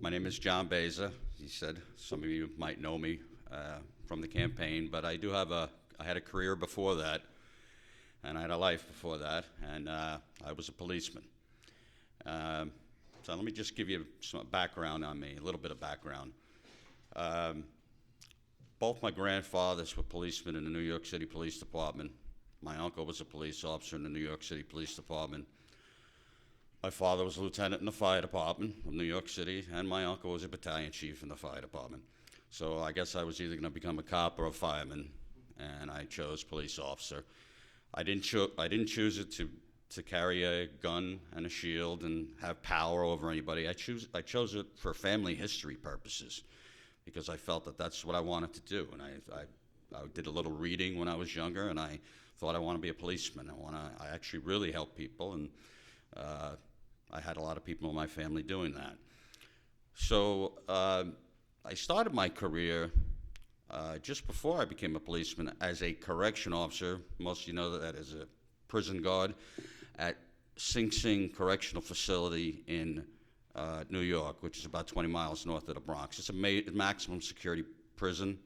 My name is John Baeza. He said some of you might know me from the campaign, but I had a career before that, and I had a life before that, and I was a policeman. So let me just give you some background on me, a little bit of background. Both my grandfathers were policemen in the New York City Police Department. My uncle was a police officer in the New York City Police Department. My father was a lieutenant in the fire department of New York City, and my uncle was a battalion chief in the fire department. So I guess I was either going to become a cop or a fireman, and I chose police officer. I didn't choose it to carry a gun and a shield and have power over anybody. I chose it for family history purposes because I felt that that's what I wanted to do. And I did a little reading when I was younger, and I thought I want to be a policeman. I actually really help people, and I had a lot of people in my family doing that. So I started my career just before I became a policeman as a correction officer. Most of you know that as a prison guard at Sing Sing Correctional Facility in New York, which is about 20 miles north of the Bronx. It's a maximum security prison.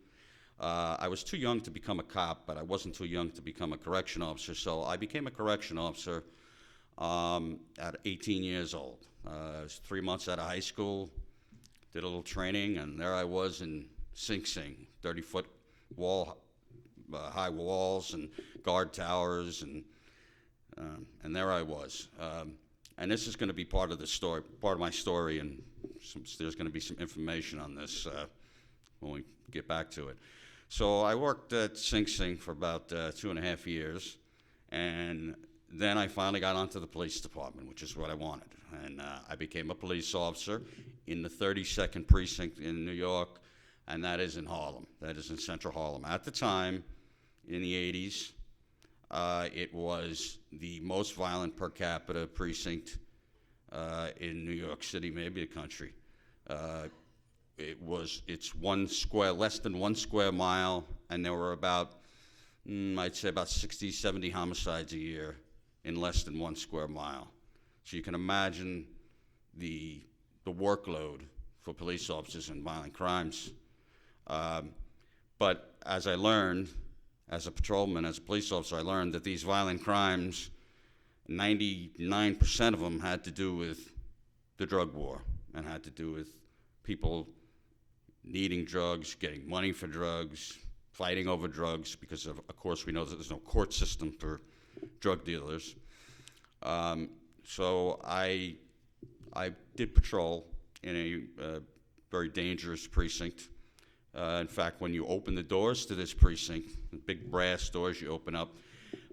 I was too young to become a cop, but I wasn't too young to become a correction officer, so I became a correction officer at 18 years old. I was 3 months out of high school, did a little training, and there I was in Sing Sing, 30-foot high walls and guard towers, and there I was. And this is going to be part of the story, part of my story, and there's going to be some information on this when we get back to it. So I worked at Sing Sing for about 2.5 years, and then I finally got onto the police department, which is what I wanted. And I became a police officer in the 32nd Precinct in New York, and that is in Harlem. That is in Central Harlem. At the time, in the 80s, it was the most violent per capita precinct in New York City, maybe the country. It's less than 1 square mile, and there were about, I'd say about 60, 70 homicides a year in less than 1 square mile. So you can imagine the workload for police officers in violent crimes. But as I learned, as a patrolman, as a police officer, I learned that these violent crimes, 99% of them had to do with the drug war and had to do with people needing drugs, getting money for drugs, fighting over drugs, because of course we know that there's no court system for drug dealers. So I did patrol in a very dangerous precinct. In fact, when you open the doors to this precinct, the big brass doors you open up,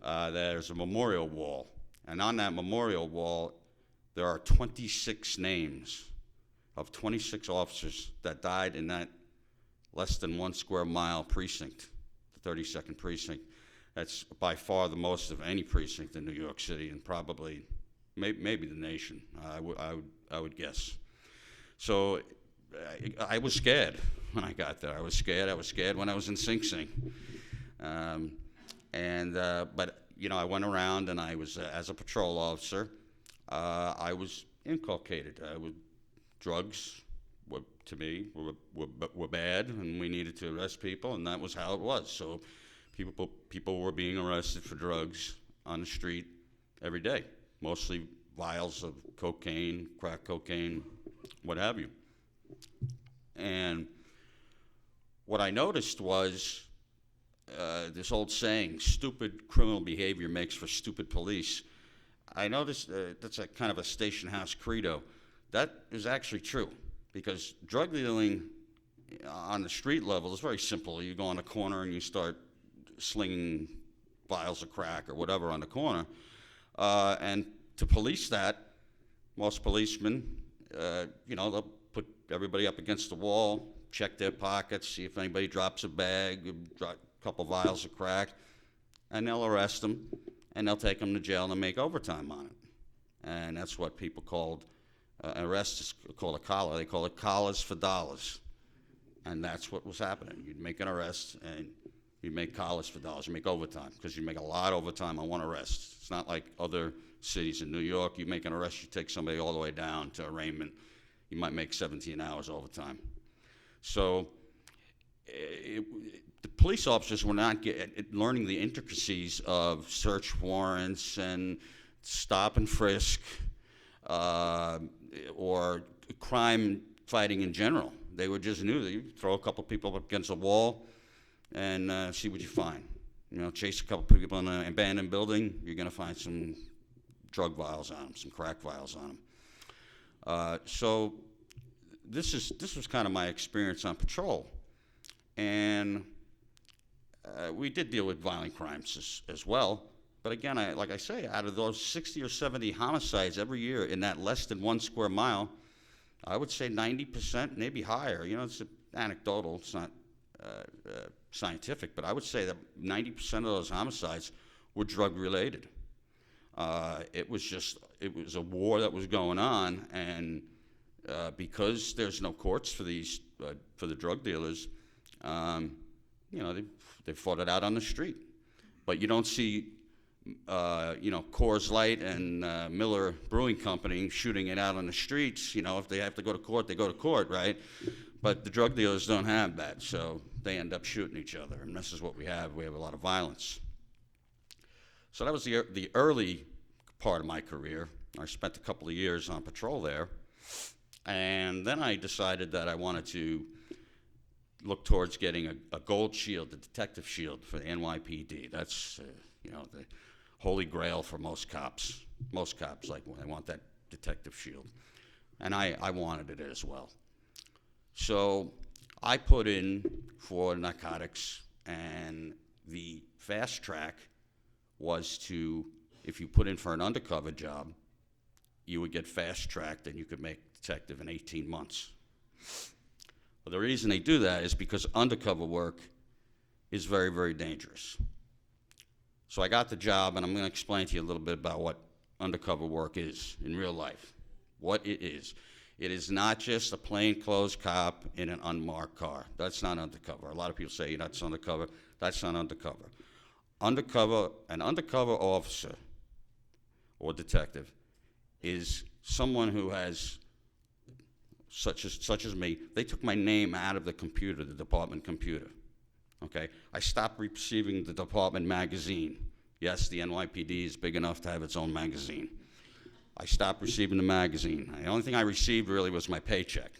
there's a memorial wall. And on that memorial wall, there are 26 names of 26 officers that died in that less than 1 square mile precinct, the 32nd Precinct. That's by far the most of any precinct in New York City, and probably maybe the nation, I would guess. So I was scared when I got there. I was scared when I was in Sing Sing. But you know, I went around, and I was, as a patrol officer, I was inculcated. Drugs, to me, were bad, and we needed to arrest people, and that was how it was. So people were being arrested for drugs on the street every day, mostly vials of cocaine, crack cocaine, what have you. And what I noticed was this old saying, stupid criminal behavior makes for stupid police. I noticed that's a kind of a station house credo. That is actually true, because drug dealing on the street level is very simple. You go on a corner and you start slinging vials of crack or whatever on the corner. And to police that, most policemen, they'll put everybody up against the wall, check their pockets, see if anybody drops a bag, a couple vials of crack, and they'll arrest them, and they'll take them to jail and make overtime on it. And that's what people called, arrest is called a collar. They call it collars for dollars. And that's what was happening. You'd make an arrest, and you'd make collars for dollars. You make overtime, because you make a lot of overtime on one arrest. It's not like other cities in New York. You make an arrest, you take somebody all the way down to arraignment, you might make 17 hours overtime. So the police officers were not learning the intricacies of search warrants and stop and frisk or crime fighting in general. They were just new. You throw a couple people up against a wall and see what you find. You know, chase a couple people in an abandoned building, you're going to find some drug vials on them, some crack vials on them. So this was kind of my experience on patrol. And we did deal with violent crimes as well. But again, like I say, out of those 60 or 70 homicides every year in that less than 1 square mile, I would say 90%, maybe higher. You know, it's anecdotal, it's not scientific, but I would say that 90% of those homicides were drug-related. It was a war that was going on, and because there's no courts for the drug dealers, you know, they fought it out on the street. But you don't see, you know, Coors Light and Miller Brewing Company shooting it out on the streets. You know, if they have to go to court, they go to court, right? But the drug dealers don't have that, so they end up shooting each other, and this is what we have. We have a lot of violence. So that was the early part of my career. I spent a couple of years on patrol there, and then I decided that I wanted to look towards getting a gold shield, a detective shield for the NYPD. That's, you know, the holy grail for most cops. Most cops, like, when they want that detective shield. And I wanted it as well. So I put in for narcotics, and the fast track was to, if you put in for an undercover job, you would get fast tracked and you could make detective in 18 months. Well, the reason they do that is because undercover work is very, very dangerous. So I got the job, and I'm going to explain to you a little bit about what undercover work is in real life, what it is. It is not just a plainclothes cop in an unmarked car. That's not undercover. A lot of people say that's undercover. That's not undercover. An undercover officer or detective is someone who has, such as me, they took my name out of the computer, the department computer. Okay? I stopped receiving the department magazine. Yes, the NYPD is big enough to have its own magazine. I stopped receiving the magazine. The only thing I received really was my paycheck.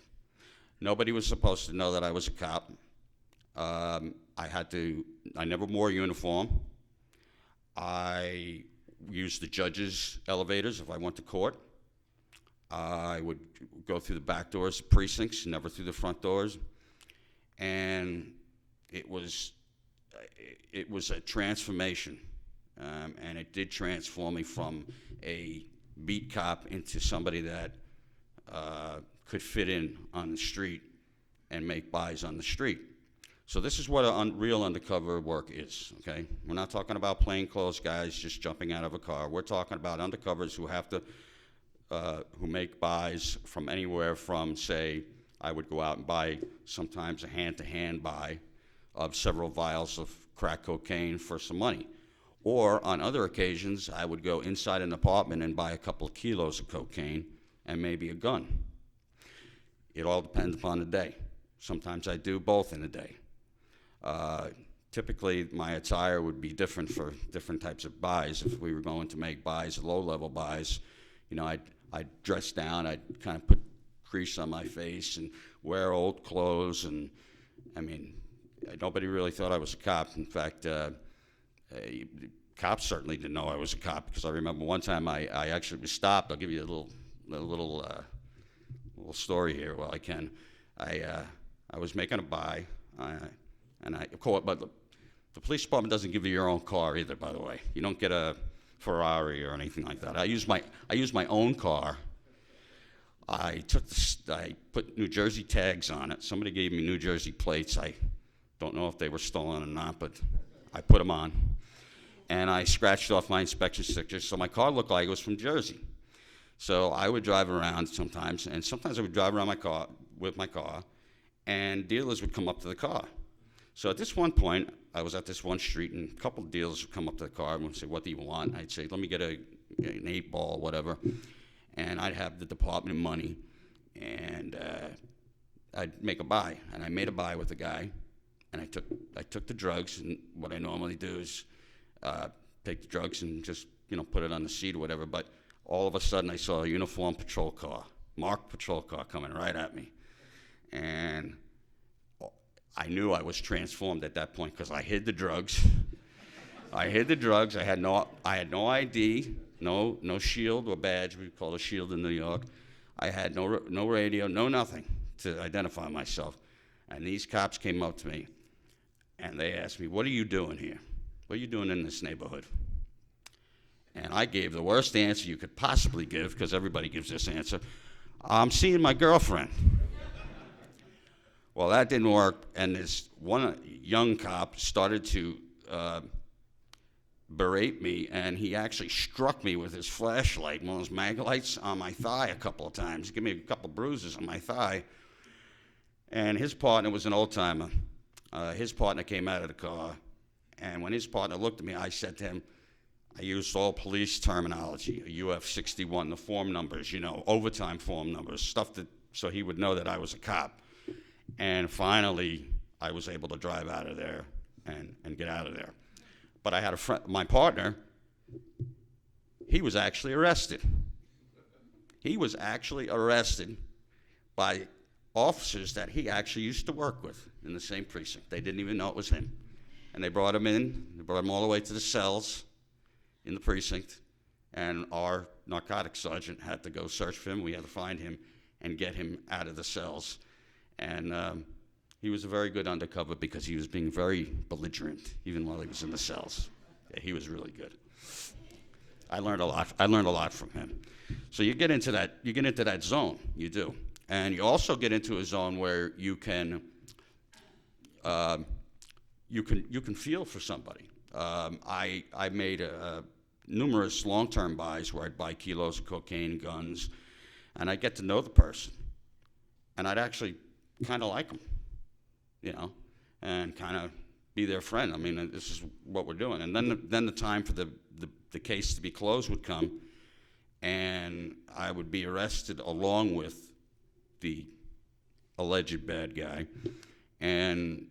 Nobody was supposed to know that I was a cop. I never wore a uniform. I used the judge's elevators if I went to court. I would go through the back doors of precincts, never through the front doors. And it was a transformation. And it did transform me from a beat cop into somebody that could fit in on the street and make buys on the street. So this is what real undercover work is, okay? We're not talking about plainclothes guys just jumping out of a car. We're talking about undercovers who have to, who make buys from anywhere from, say, I would go out and buy sometimes a hand-to-hand buy of several vials of crack cocaine for some money. Or on other occasions, I would go inside an apartment and buy a couple of kilos of cocaine and maybe a gun. It all depends upon the day. Sometimes I do both in a day. Typically, my attire would be different for different types of buys. If we were going to make buys, low-level buys, you know, I'd dress down, I'd kind of put grease on my face and wear old clothes, and I mean, nobody really thought I was a cop. In fact, cops certainly didn't know I was a cop, because I remember one time I actually was stopped. I'll give you a little story here while I can. I was making a buy, and I caught, but the police department doesn't give you your own car either, by the way. You don't get a Ferrari or anything like that. I used my own car. I put New Jersey tags on it. Somebody gave me New Jersey plates. I don't know if they were stolen or not, but I put them on. And I scratched off my inspection sticker, so my car looked like it was from Jersey. So I would drive around sometimes, and sometimes I would drive around with my car, and dealers would come up to the car. So at this one point, I was at this one street, and a couple of dealers would come up to the car and would say, "What do you want?" I'd say, "Let me get an 8-ball, whatever." And I'd have the department money, and I'd make a buy, and I made a buy with the guy, and I took the drugs, and what I normally do is take the drugs and just put it on the seat or whatever. But all of a sudden, I saw a uniformed patrol car, marked patrol car, coming right at me, and I knew I was transformed at that point because I hid the drugs. I hid the drugs. I had no ID, no shield or badge. We call it a shield in New York. I had no radio, no nothing to identify myself. And these cops came up to me, and they asked me, "What are you doing here? What are you doing in this neighborhood?" And I gave the worst answer you could possibly give, because everybody gives this answer. "I'm seeing my girlfriend." Well, that didn't work, and this one young cop started to berate me, and he actually struck me with his flashlight, one of those mag lights, on my thigh a couple of times. Give me a couple of bruises on my thigh. And his partner was an old-timer. His partner came out of the car, and when his partner looked at me, I said to him, I used all police terminology, a UF 61, the form numbers, overtime form numbers, stuff so he would know that I was a cop. And finally, I was able to drive out of there and get out of there. But I had a friend, my partner, he was actually arrested. He was actually arrested by officers that he actually used to work with in the same precinct. They didn't even know it was him. And they brought him in, they brought him all the way to the cells in the precinct, and our narcotics sergeant had to go search for him. We had to find him and get him out of the cells. And he was a very good undercover because he was being very belligerent, even while he was in the cells. Yeah, he was really good. I learned a lot from him. So you get into that zone, you do. And you also get into a zone where you can feel for somebody. I made numerous long-term buys where I'd buy kilos of cocaine, guns, and I'd get to know the person. And I'd actually kind of like them, and kind of be their friend. I mean, this is what we're doing. And then the time for the case to be closed would come, and I would be arrested along with the alleged bad guy, and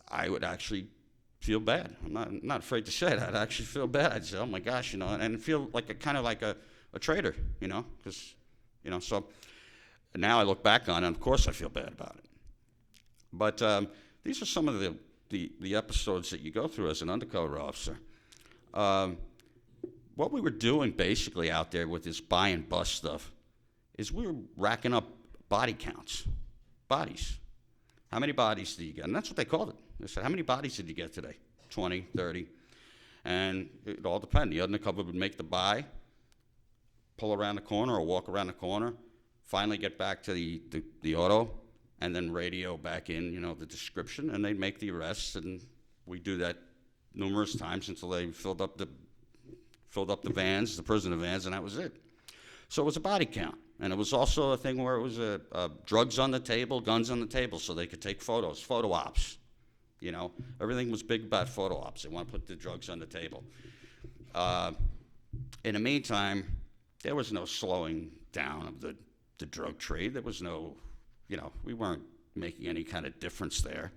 I would actually feel bad. I'm not afraid to say it. I'd actually feel bad. I'd say, "Oh my gosh," and feel like a traitor, because, so now I look back on it, and of course I feel bad about it. But these are some of the episodes that you go through as an undercover officer. What we were doing basically out there with this buy and bust stuff is we were racking up body counts, bodies. How many bodies did you get? And that's what they called it. They said, "How many bodies did you get today?" 20, 30. And it all depended. The undercover would make the buy, pull around the corner or walk around the corner, finally get back to the auto, and then radio back in, the description, and they'd make the arrests, and we do that numerous times until they filled up the vans, the prisoner vans, and that was it. So it was a body count, and it was also a thing where it was drugs on the table, guns on the table, so they could take photos, photo ops. Everything was big about photo ops. They want to put the drugs on the table. In the meantime, there was no slowing down of the drug trade. There was no, we weren't making any kind of difference there,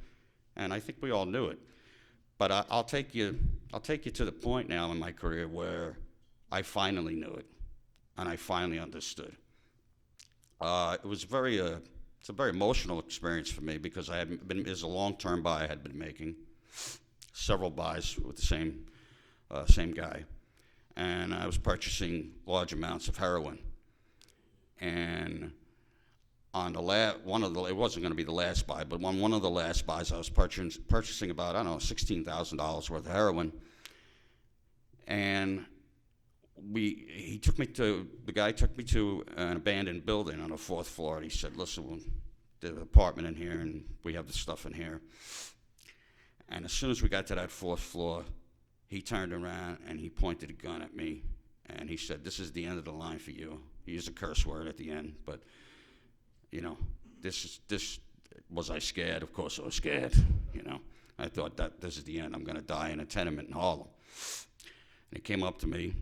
and I think we all knew it. But I'll take you to the point now in my career where I finally knew it, and I finally understood. It's a very emotional experience for me because there's a long-term buy I had been making, several buys with the same guy, and I was purchasing large amounts of heroin. And on it wasn't going to be the last buy, but on one of the last buys, I was purchasing about, $16,000 worth of heroin. And the guy took me to an abandoned building on the 4th floor, and he said, "Listen, there's an apartment in here, and we have the stuff in here." And as soon as we got to that 4th floor, he turned around and he pointed a gun at me, and he said, "This is the end of the line for you." He used a curse word at the end, but, was I scared? Of course I was scared, I thought that this is the end. I'm going to die in a tenement in Harlem. And he came up to me,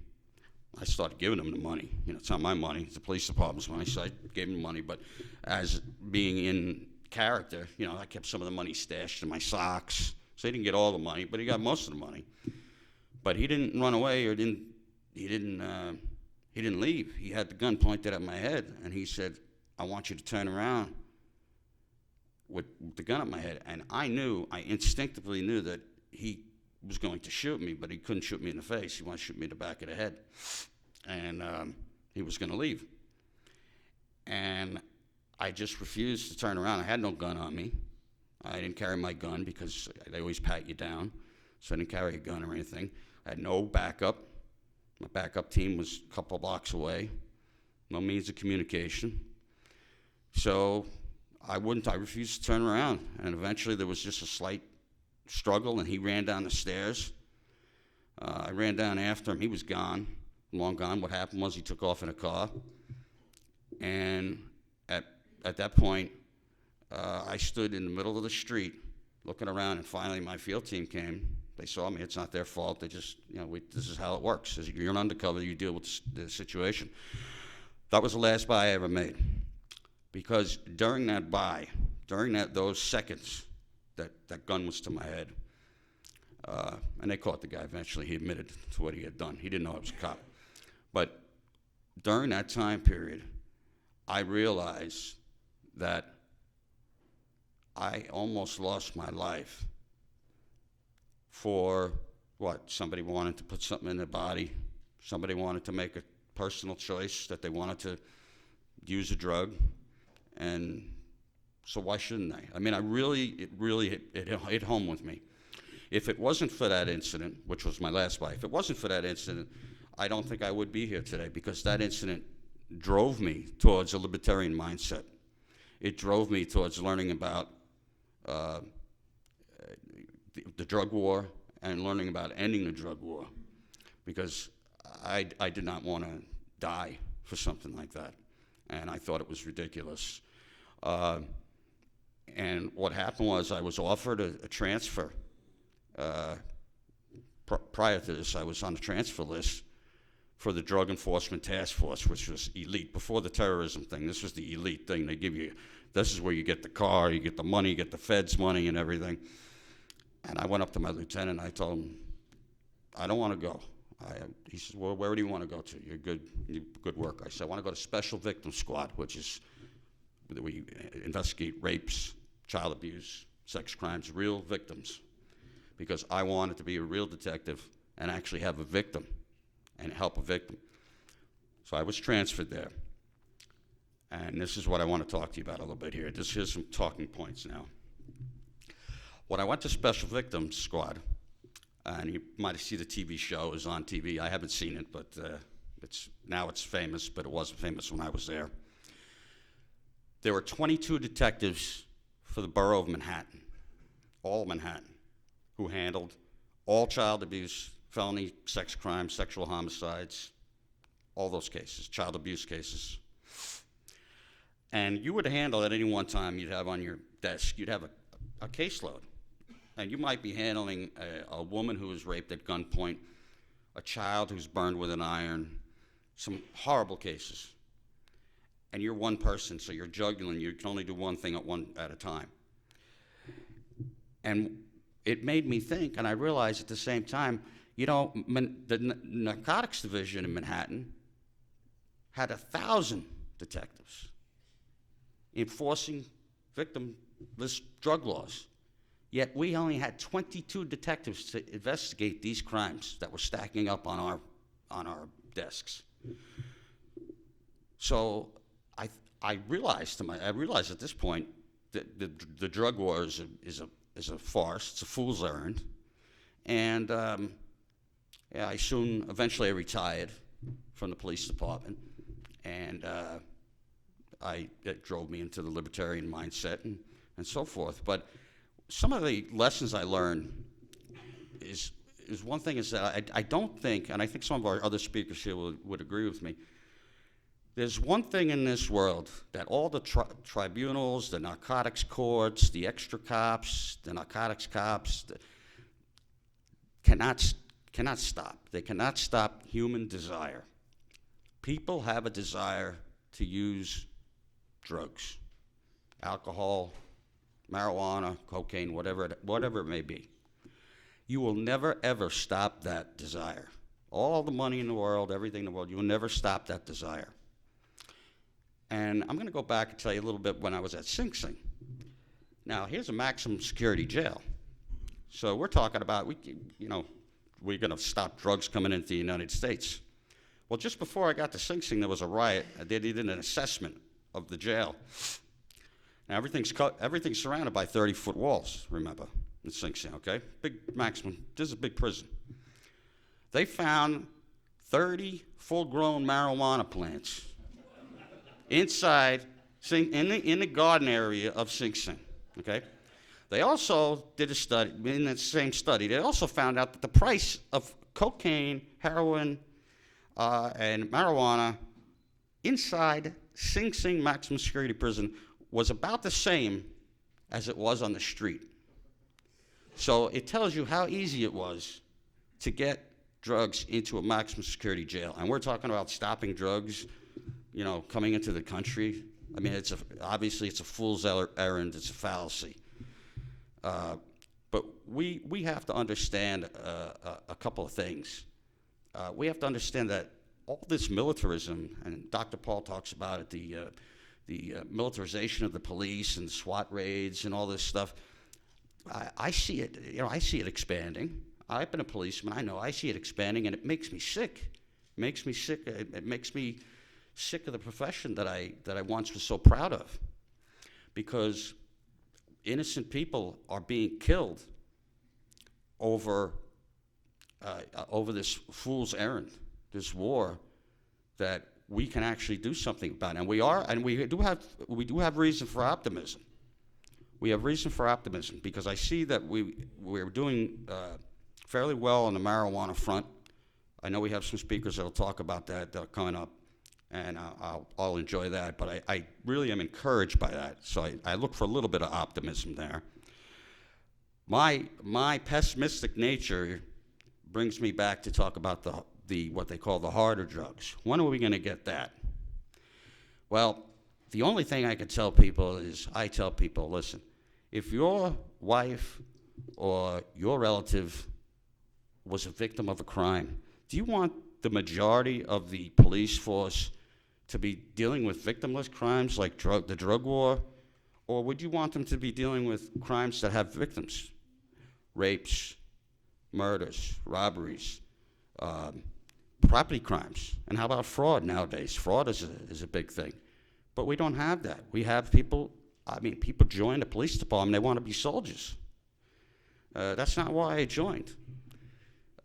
I started giving him the money. It's not my money, it's the police department's money, so I gave him the money. But as being in character, I kept some of the money stashed in my socks. So he didn't get all the money, but he got most of the money. But he didn't run away or he didn't leave. He had the gun pointed at my head, and he said, "I want you to turn around," with the gun at my head. And I instinctively knew that he was going to shoot me, but he couldn't shoot me in the face. He wanted to shoot me in the back of the head. And he was going to leave. And I just refused to turn around. I had no gun on me. I didn't carry my gun because they always pat you down. So I didn't carry a gun or anything. I had no backup. My backup team was a couple blocks away. No means of communication. So I refused to turn around. And eventually there was just a slight struggle, and he ran down the stairs. I ran down after him. He was gone, long gone. What happened was he took off in a car. And at that point, I stood in the middle of the street looking around, and finally my field team came. They saw me. It's not their fault. They just, this is how it works. As you're an undercover, you deal with the situation. That was the last buy I ever made. Because during those seconds, that gun was to my head. And they caught the guy eventually. He admitted to what he had done. He didn't know I was a cop. But during that time period, I realized that I almost lost my life for what? Somebody wanted to put something in their body. Somebody wanted to make a personal choice that they wanted to use a drug. And so why shouldn't they? I mean, it really hit home with me. If it wasn't for that incident, which was my last buy, if it wasn't for that incident, I don't think I would be here today, because that incident drove me towards a libertarian mindset. It drove me towards learning about the drug war and learning about ending the drug war, because I did not want to die for something like that, and I thought it was ridiculous. And what happened was I was offered a transfer. Prior to this, I was on the transfer list for the Drug Enforcement Task Force, which was elite. Before the terrorism thing, this was the elite thing. They give you, this is where you get the car, you get the money, you get the feds' money and everything. And I went up to my lieutenant, and I told him, I don't want to go. He said, well, where do you want to go to? You good work. I said, I want to go to Special Victims Squad, which is where we investigate rapes, child abuse, sex crimes, real victims. Because I wanted to be a real detective and actually have a victim and help a victim. So I was transferred there. And this is what I want to talk to you about a little bit here. Here's some talking points now. When I went to Special Victims Squad, and you might have seen the TV show, it was on TV. I haven't seen it, but now it's famous, but it wasn't famous when I was there. There were 22 detectives for the borough of Manhattan, all Manhattan, who handled all child abuse, felony sex crimes, sexual homicides, all those cases, child abuse cases. And you would handle at any one time, you'd have on your desk, you'd have a caseload. And you might be handling a woman who was raped at gunpoint, a child who's burned with an iron, some horrible cases. And you're one person, so you're juggling. You can only do one thing at a time. And it made me think, and I realized at the same time, the narcotics division in Manhattan had 1,000 detectives enforcing victimless drug laws. Yet we only had 22 detectives to investigate these crimes that were stacking up on our desks. So I realized at this point that the drug war is a farce. It's a fool's errand. And eventually I retired from the police department, and it drove me into the libertarian mindset and so forth. But some of the lessons I learned is one thing is that I don't think, and I think some of our other speakers here would agree with me, there's one thing in this world that all the tribunals, the narcotics courts, the extra cops, the narcotics cops, cannot stop. They cannot stop human desire. People have a desire to use drugs, alcohol, marijuana, cocaine, whatever it may be. You will never, ever stop that desire. All the money in the world, everything in the world, you will never stop that desire. And I'm going to go back and tell you a little bit when I was at Sing Sing. Now, here's a maximum security jail. So we're talking about, we're going to stop drugs coming into the United States. Well, just before I got to Sing Sing, there was a riot. They did an assessment of the jail. Now, everything's surrounded by 30-foot walls, remember, in Sing Sing, okay? Big maximum. This is a big prison. They found 30 full-grown marijuana plants inside, in the garden area of Sing Sing, okay? They also did a study, in that same study, they also found out that the price of cocaine, heroin, and marijuana inside Sing Sing maximum security prison was about the same as it was on the street. So it tells you how easy it was to get drugs into a maximum security jail. And we're talking about stopping drugs, coming into the country. I mean, obviously it's a fool's errand, it's a fallacy. But we have to understand a couple of things. We have to understand that all this militarism, and Dr. Paul talks about it, the militarization of the police and SWAT raids and all this stuff, I see it, I see it expanding. I've been a policeman, I see it expanding, and it makes me sick. It makes me sick of the profession that I once was so proud of. Because innocent people are being killed over this fool's errand, this war that we can actually do something about. And we do have reason for optimism. We have reason for optimism because I see that we're doing fairly well on the marijuana front. I know we have some speakers that'll talk about that coming up, and I'll enjoy that. But I really am encouraged by that. So I look for a little bit of optimism there. My pessimistic nature brings me back to talk about the what they call the harder drugs. When are we going to get that? Well, the only thing I can tell people is I tell people, listen, if your wife or your relative was a victim of a crime, do you want the majority of the police force to be dealing with victimless crimes like the drug war, or would you want them to be dealing with crimes that have victims? Rapes, murders, robberies, property crimes, and how about fraud nowadays? Fraud is a big thing, but we don't have that. We have people join the police department, they want to be soldiers. That's not why I joined.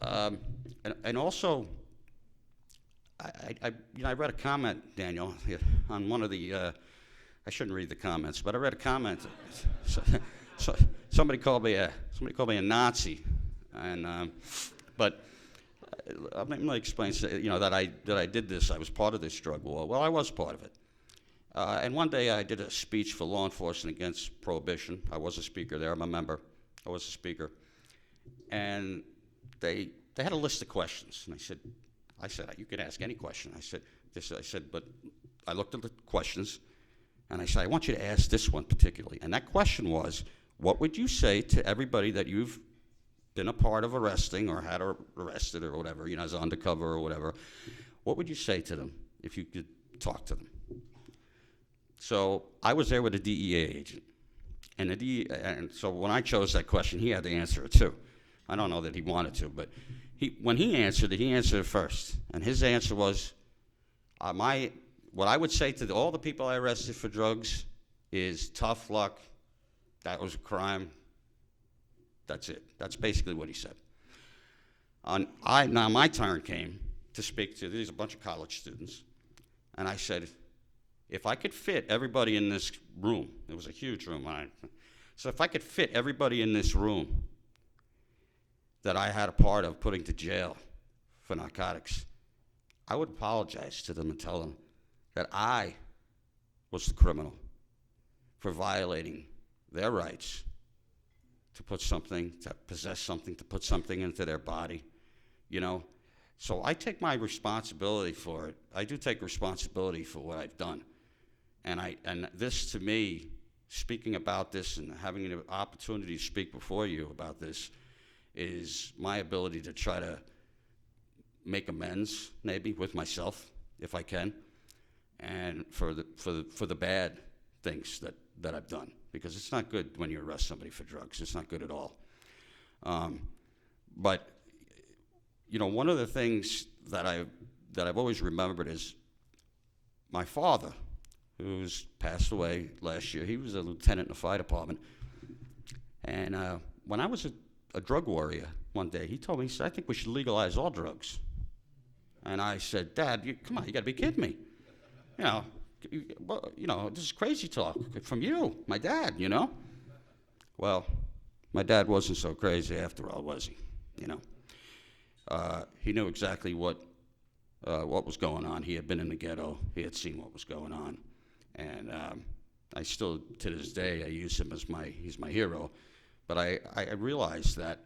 And also, I read a comment, Daniel, on one of the, I shouldn't read the comments, but I read a comment. So somebody called me a Nazi, and but let me explain. That I did this. I was part of this drug war. Well, I was part of it. And one day I did a speech for law enforcement against prohibition. I was a speaker there. I'm a member. I was a speaker, and they had a list of questions, and I said, you can ask any question. I said, but I looked at the questions, and I said, I want you to ask this one particularly. And that question was, what would you say to everybody that you've been a part of arresting or had arrested or whatever, as undercover or whatever? What would you say to them if you could talk to them? So I was there with a DEA agent, and so when I chose that question, he had to answer it too. I don't know that he wanted to, but when he answered it first, and his answer was, what I would say to all the people I arrested for drugs is tough luck. That was a crime. That's it. That's basically what he said. Now my turn came to speak to these a bunch of college students, and I said, if I could fit everybody in this room, it was a huge room. So if I could fit everybody in this room that I had a part of putting to jail for narcotics, I would apologize to them and tell them that I was the criminal for violating their rights to possess something, to put something into their body. So I take my responsibility for it. I do take responsibility for what I've done. And this, to me, speaking about this and having an opportunity to speak before you about this, is my ability to try to make amends, maybe, with myself, if I can, and for the bad things that I've done. Because it's not good when you arrest somebody for drugs. It's not good at all. But one of the things that I've always remembered is my father, who's passed away last year. He was a lieutenant in the fire department. And when I was a drug warrior one day, he told me, he said, I think we should legalize all drugs. And I said, Dad, come on, you got to be kidding me. This is crazy talk from you, my dad, Well, my dad wasn't so crazy after all, was he? He knew exactly what was going on. He had been in the ghetto. He had seen what was going on. And I still, to this day, I use him as he's my hero. But I realized that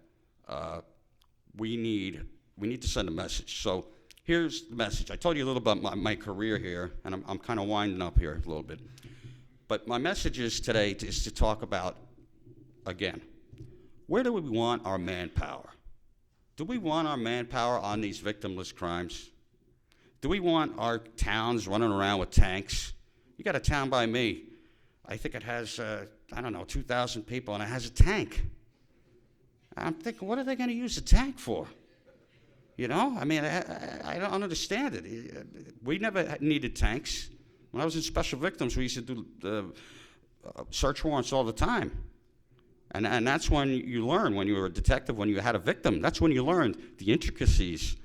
we need to send a message. So here's the message. I told you a little about my career here, and I'm kind of winding up here a little bit. But my message today is to talk about, again, where do we want our manpower? Do we want our manpower on these victimless crimes? Do we want our towns running around with tanks? You got a town by me. I think it has, 2,000 people, and it has a tank. I'm thinking, what are they going to use the tank for? I don't understand it. We never needed tanks. When I was in special victims, we used to do search warrants all the time. And that's when you learn, when you were a detective, when you had a victim, that's when you learned the intricacies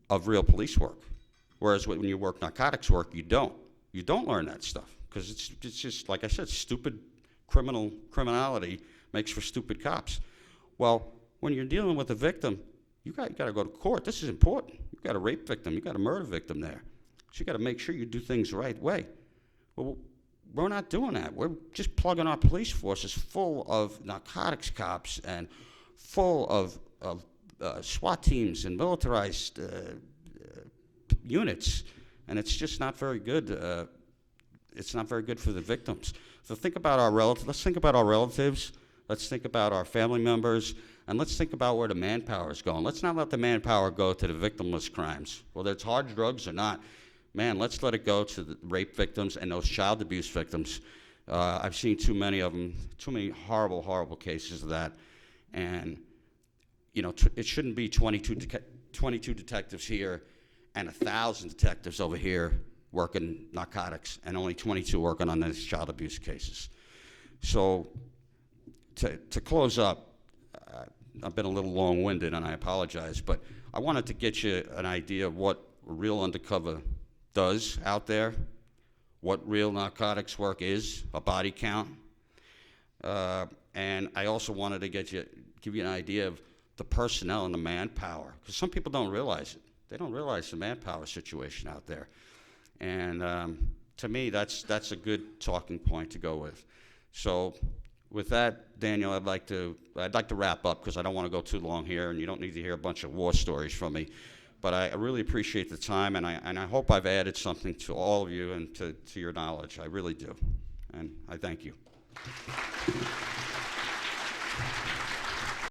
of real police work. Whereas when you work narcotics work, you don't. You don't learn that stuff because it's just, like I said, stupid criminality makes for stupid cops. Well, when you're dealing with a victim, you got to go to court. This is important. You've got a rape victim. You've got a murder victim there. So you got to make sure you do things the right way. Well, we're not doing that. We're just plugging our police forces full of narcotics cops and full of SWAT teams and militarized units, and it's just not very good. It's not very good for the victims. So think about our relatives. Let's think about our relatives. Let's think about our family members, and let's think about where the manpower is going. Let's not let the manpower go to the victimless crimes, whether it's hard drugs or not. Man, let's let it go to the rape victims and those child abuse victims. I've seen too many of them, too many horrible, horrible cases of that. And, it shouldn't be 22 detectives here and 1,000 detectives over here working narcotics and only 22 working on these child abuse cases. So to close up, I've been a little long-winded and I apologize, but I wanted to get you an idea of what real undercover does out there, what real narcotics work is, a body count. And I also wanted to give you an idea of the personnel and the manpower, because some people don't realize it. They don't realize the manpower situation out there. And to me, that's a good talking point to go with. So with that, Daniel, I'd like to wrap up because I don't want to go too long here, and you don't need to hear a bunch of war stories from me. But I really appreciate the time, and I hope I've added something to all of you and to your knowledge. I really do, and I thank you.